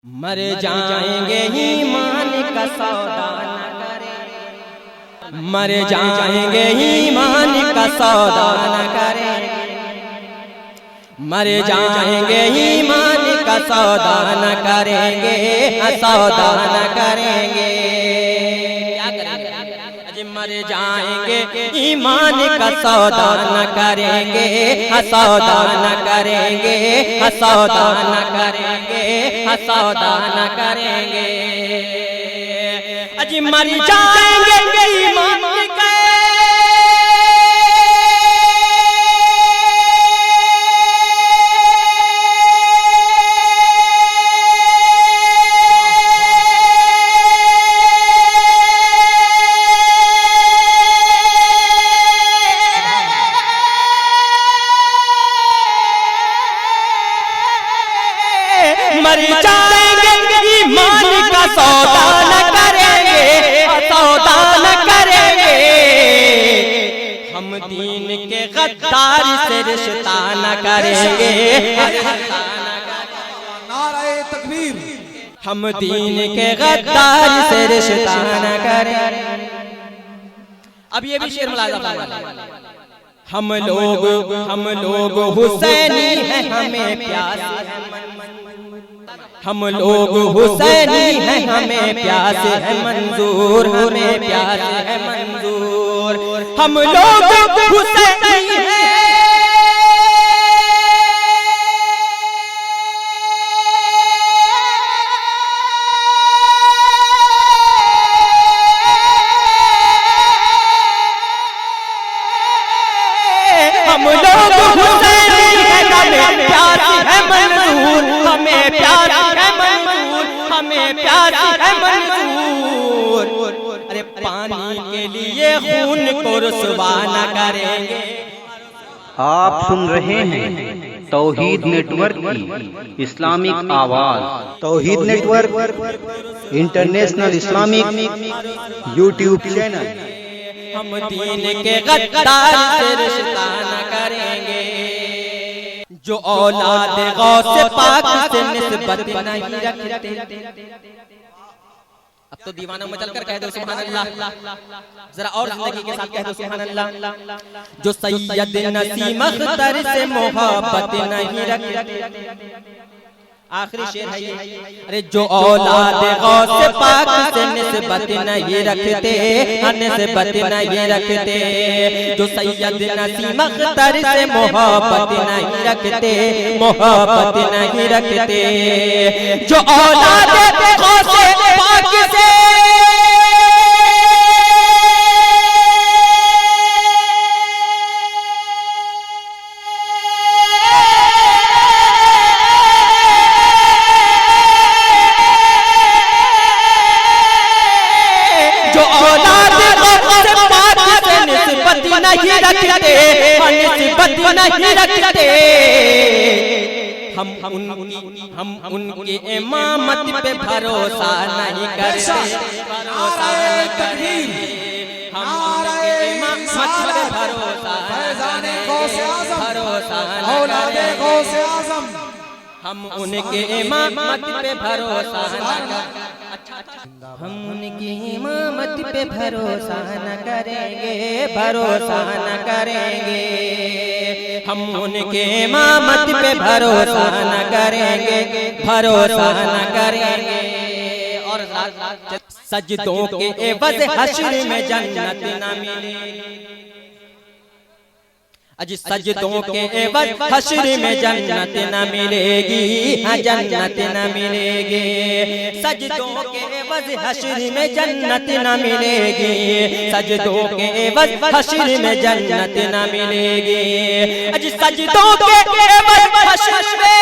मर जाएंगे ईमान का सौदा न करें, मर जाएंगे ईमान का सौदा न करें, मर जाएंगे ईमान का सौदा न करेंगे, सौदा न करेंगे। क्या करेंगे? मर जाएंगे ईमान का सौदा न करेंगे, सौदा न करेंगे, सौदा न करेंगे, सौदा न करेंगे। अजी मर जाएंगे ईमान के, मर जाएंगे ईमान का सौदा न करेंगे, सौदा न करेंगे। हम दीन के गद्दार से रिश्ता न करेंगे, नारे तकबीर। हम दीन के गद्दार से रिश्ता न करेंगे। अब ये भी शेर मुलाज़ा फरमाइए। हम लोग हुसैनी हैं, हमें प्यास है, हम लोग हुसैनी हैं, हमें प्यास है मंजूर, हमें प्यास है मंजूर। हम लोग हुसैनी हैं, हम लोग हुसैनी हैं, हमें प्यास है मंजूर, हमें प्यास है मंजूर, हमें प्यास है मंजूर। अरे पानी के लिए खून को रुसवा न करेंगे। आप सुन रहे हैं तौहीद नेटवर्क की इस्लामिक आवाज। Tauheed network international Islamic YouTube channel. हम दीन के गद्दार से रिश्ता न करेंगे, जो औलाद गौस पाक से निस्बत नहीं रखते। अब तो दीवाना मचल कर कह दो सुभान अल्लाह, जरा और जिंदगी के साथ कह दो सुभान अल्लाह। जो सैयद नसीम अख्तर से मोहब्बत नहीं रखते। आखिरी शेर है ये। अरे जो औलाद गौस पाक से निस्बत नहीं रखते, निस्बत नहीं रखते। जो सैयद नसीम अख्तर से मोहब्बत नहीं रखते, मोहब्बत नहीं रखते। जो औलाद गौस पाक से नहीं रखते, निस्बत नहीं रखते। हम उनकी इमामत पे भरोसा नहीं करते, भरोसा नहीं करते। हम उनकी इमामत पे भरोसा नहीं करते, भरोसा नहीं करते। हम उनके इमामत पे भरोसा न करते, हम उनकी इमामत पे भरोसा न करेंगे, भरोसा न करेंगे। हम उनके इमामत पे भरोसा न करेंगे, भरोसा न करेंगे। और सजदों के एवज़ हश्र में जन्नत न मिलेगी। अजी सजदों के एवज़ हश्र में जन्नत न मिलेगी, जन्नत न मिलेगी। सजदों के एवज़ हश्र में जन्नत न मिलेगी, सजदों के एवज़ हश्र में जन्नत न मिलेगी। अजी सजदों के एवज़ हश्र में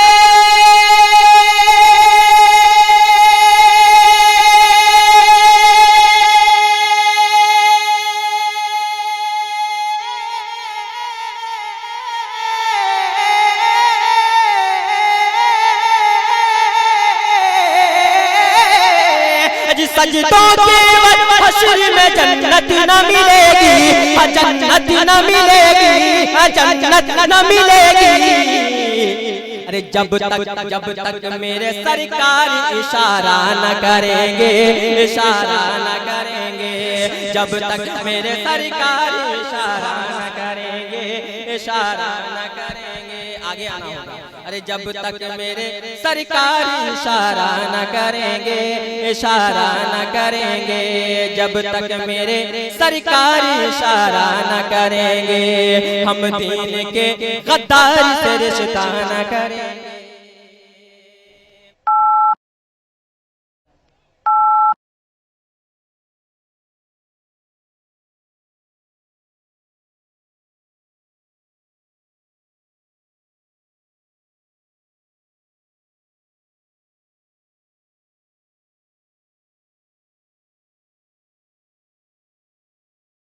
सजदों के हश्र में जन्नत न मिलेगी, जन्नत न मिलेगी, जन्नत न मिलेगी। अरे जब तक मेरे सरकार इशारा न करेंगे, इशारा न करेंगे, जब तक मेरे सरकार इशारा न करेंगे, इशारा न करेंगे। आगे आना होगा। अरे जब तक मेरे सरकार इशारा न करेंगे, इशारा न करेंगे, जब तक मेरे सरकार इशारा न करेंगे, हम दीन के गद्दार से रिश्ता न करेंगे।